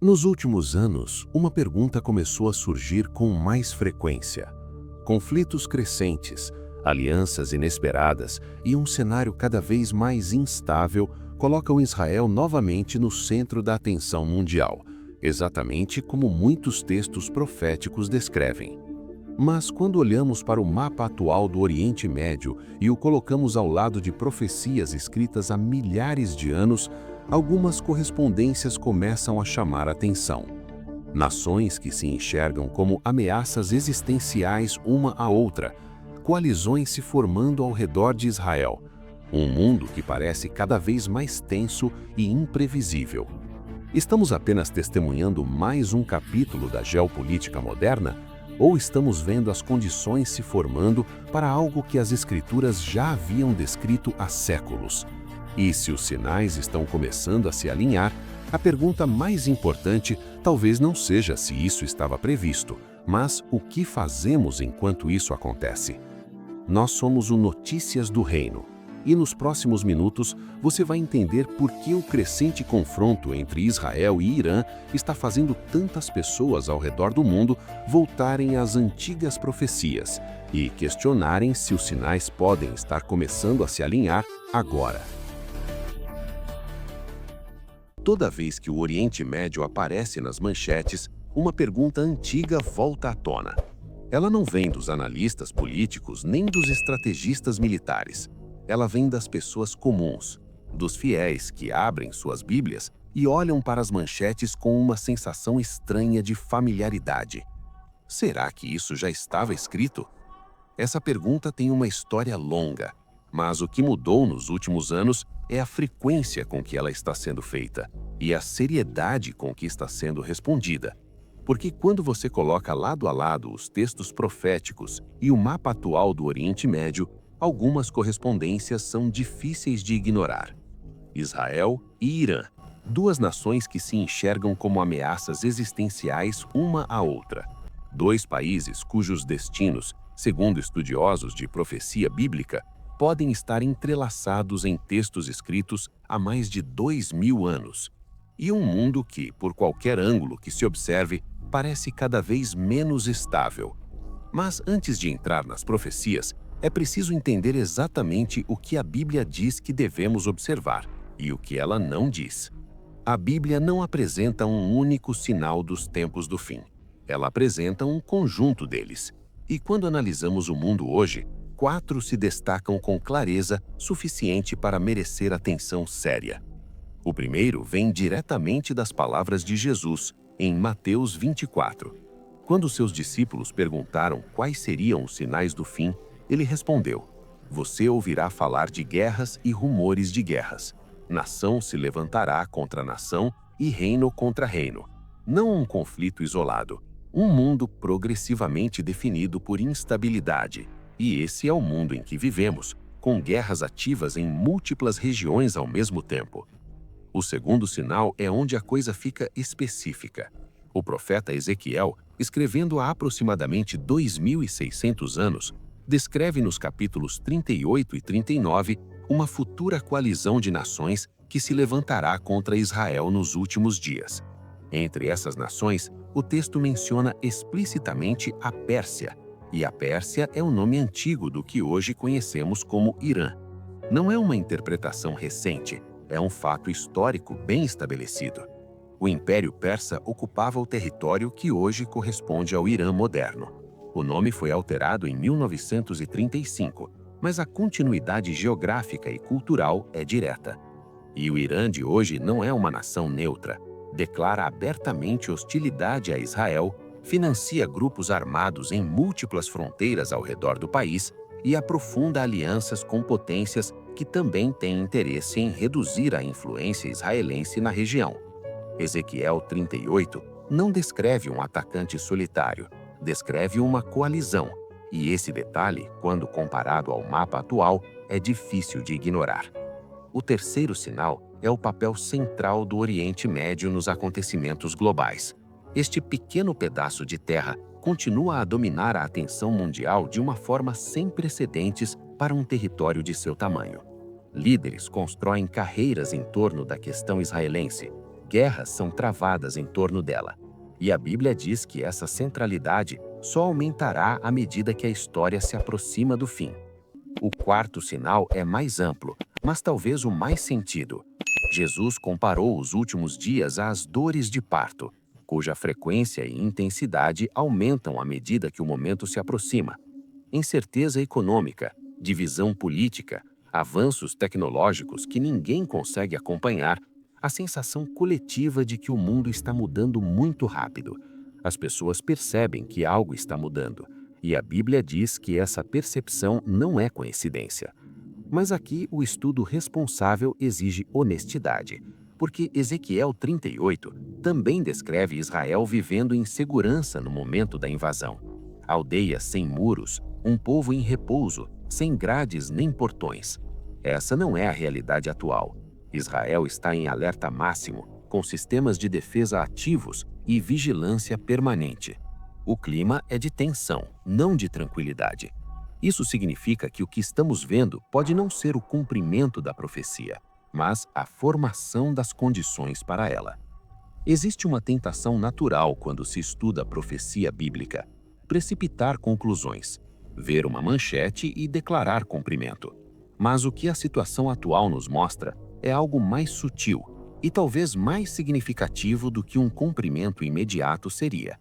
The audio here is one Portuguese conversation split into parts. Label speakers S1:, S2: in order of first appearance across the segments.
S1: Nos últimos anos, uma pergunta começou a surgir com mais frequência. Conflitos crescentes, alianças inesperadas e um cenário cada vez mais instável colocam Israel novamente no centro da atenção mundial, exatamente como muitos textos proféticos descrevem. Mas quando olhamos para o mapa atual do Oriente Médio e o colocamos ao lado de profecias escritas há milhares de anos, algumas correspondências começam a chamar a atenção. Nações que se enxergam como ameaças existenciais uma à outra, coalizões se formando ao redor de Israel, um mundo que parece cada vez mais tenso e imprevisível. Estamos apenas testemunhando mais um capítulo da geopolítica moderna? Ou estamos vendo as condições se formando para algo que as Escrituras já haviam descrito há séculos? E se os sinais estão começando a se alinhar, a pergunta mais importante talvez não seja se isso estava previsto, mas o que fazemos enquanto isso acontece. Nós somos o Notícias do Reino. E nos próximos minutos você vai entender por que o crescente confronto entre Israel e Irã está fazendo tantas pessoas ao redor do mundo voltarem às antigas profecias e questionarem se os sinais podem estar começando a se alinhar agora. Toda vez que o Oriente Médio aparece nas manchetes, uma pergunta antiga volta à tona. Ela não vem dos analistas políticos nem dos estrategistas militares. Ela vem das pessoas comuns, dos fiéis que abrem suas Bíblias e olham para as manchetes com uma sensação estranha de familiaridade. Será que isso já estava escrito? Essa pergunta tem uma história longa, mas o que mudou nos últimos anos é a frequência com que ela está sendo feita e a seriedade com que está sendo respondida. Porque quando você coloca lado a lado os textos proféticos e o mapa atual do Oriente Médio, algumas correspondências são difíceis de ignorar. Israel e Irã, duas nações que se enxergam como ameaças existenciais uma à outra. Dois países cujos destinos, segundo estudiosos de profecia bíblica, podem estar entrelaçados em textos escritos há mais de 2000 anos. E um mundo que, por qualquer ângulo que se observe, parece cada vez menos estável. Mas antes de entrar nas profecias, é preciso entender exatamente o que a Bíblia diz que devemos observar e o que ela não diz. A Bíblia não apresenta um único sinal dos tempos do fim. Ela apresenta um conjunto deles. E quando analisamos o mundo hoje, 4 se destacam com clareza suficiente para merecer atenção séria. O primeiro vem diretamente das palavras de Jesus, em Mateus 24. Quando seus discípulos perguntaram quais seriam os sinais do fim, ele respondeu: "Você ouvirá falar de guerras e rumores de guerras. Nação se levantará contra nação e reino contra reino. Não um conflito isolado, um mundo progressivamente definido por instabilidade. E esse é o mundo em que vivemos, com guerras ativas em múltiplas regiões ao mesmo tempo." O segundo sinal é onde a coisa fica específica. O profeta Ezequiel, escrevendo há aproximadamente 2600 anos, descreve nos capítulos 38 e 39 uma futura coalizão de nações que se levantará contra Israel nos últimos dias. Entre essas nações, o texto menciona explicitamente a Pérsia, e a Pérsia é o nome antigo do que hoje conhecemos como Irã. Não é uma interpretação recente, é um fato histórico bem estabelecido. O Império Persa ocupava o território que hoje corresponde ao Irã moderno. O nome foi alterado em 1935, mas a continuidade geográfica e cultural é direta. E o Irã de hoje não é uma nação neutra. Declara abertamente hostilidade a Israel, financia grupos armados em múltiplas fronteiras ao redor do país e aprofunda alianças com potências que também têm interesse em reduzir a influência israelense na região. Ezequiel 38 não descreve um atacante solitário, descreve uma coalizão, e esse detalhe, quando comparado ao mapa atual, é difícil de ignorar. O terceiro sinal é o papel central do Oriente Médio nos acontecimentos globais. Este pequeno pedaço de terra continua a dominar a atenção mundial de uma forma sem precedentes para um território de seu tamanho. Líderes constroem carreiras em torno da questão israelense. Guerras são travadas em torno dela. E a Bíblia diz que essa centralidade só aumentará à medida que a história se aproxima do fim. O quarto sinal é mais amplo, mas talvez o mais sentido. Jesus comparou os últimos dias às dores de parto, cuja frequência e intensidade aumentam à medida que o momento se aproxima. Incerteza econômica, divisão política, avanços tecnológicos que ninguém consegue acompanhar, a sensação coletiva de que o mundo está mudando muito rápido. As pessoas percebem que algo está mudando, e a Bíblia diz que essa percepção não é coincidência. Mas aqui o estudo responsável exige honestidade, porque Ezequiel 38 também descreve Israel vivendo em segurança no momento da invasão. Aldeias sem muros, um povo em repouso, sem grades nem portões. Essa não é a realidade atual. Israel está em alerta máximo, com sistemas de defesa ativos e vigilância permanente. O clima é de tensão, não de tranquilidade. Isso significa que o que estamos vendo pode não ser o cumprimento da profecia, mas a formação das condições para ela. Existe uma tentação natural quando se estuda a profecia bíblica: precipitar conclusões, ver uma manchete e declarar cumprimento. Mas o que a situação atual nos mostra é algo mais sutil e talvez mais significativo do que um cumprimento imediato seria.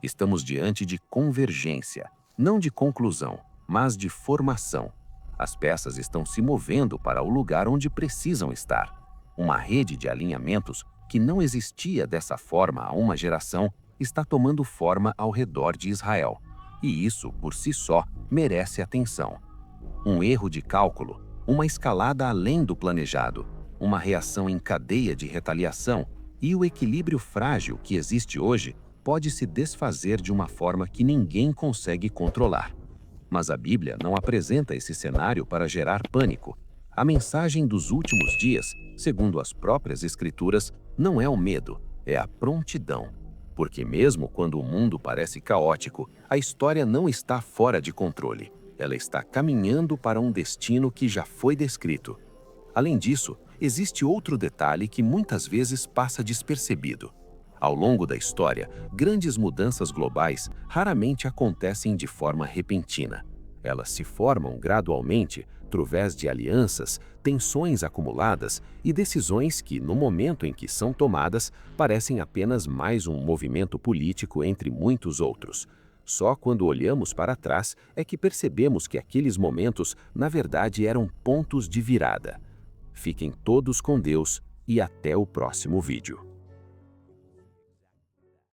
S1: Estamos diante de convergência, não de conclusão, mas de formação. As peças estão se movendo para o lugar onde precisam estar. Uma rede de alinhamentos que não existia dessa forma há uma geração está tomando forma ao redor de Israel. E isso, por si só, merece atenção. Um erro de cálculo, uma escalada além do planejado, uma reação em cadeia de retaliação e o equilíbrio frágil que existe hoje pode se desfazer de uma forma que ninguém consegue controlar. Mas a Bíblia não apresenta esse cenário para gerar pânico. A mensagem dos últimos dias, segundo as próprias Escrituras, não é o medo, é a prontidão. Porque mesmo quando o mundo parece caótico, a história não está fora de controle. Ela está caminhando para um destino que já foi descrito. Além disso, existe outro detalhe que muitas vezes passa despercebido. Ao longo da história, grandes mudanças globais raramente acontecem de forma repentina. Elas se formam gradualmente, através de alianças, tensões acumuladas e decisões que, no momento em que são tomadas, parecem apenas mais um movimento político entre muitos outros. Só quando olhamos para trás é que percebemos que aqueles momentos, na verdade, eram pontos de virada. Fiquem todos com Deus e até o próximo vídeo.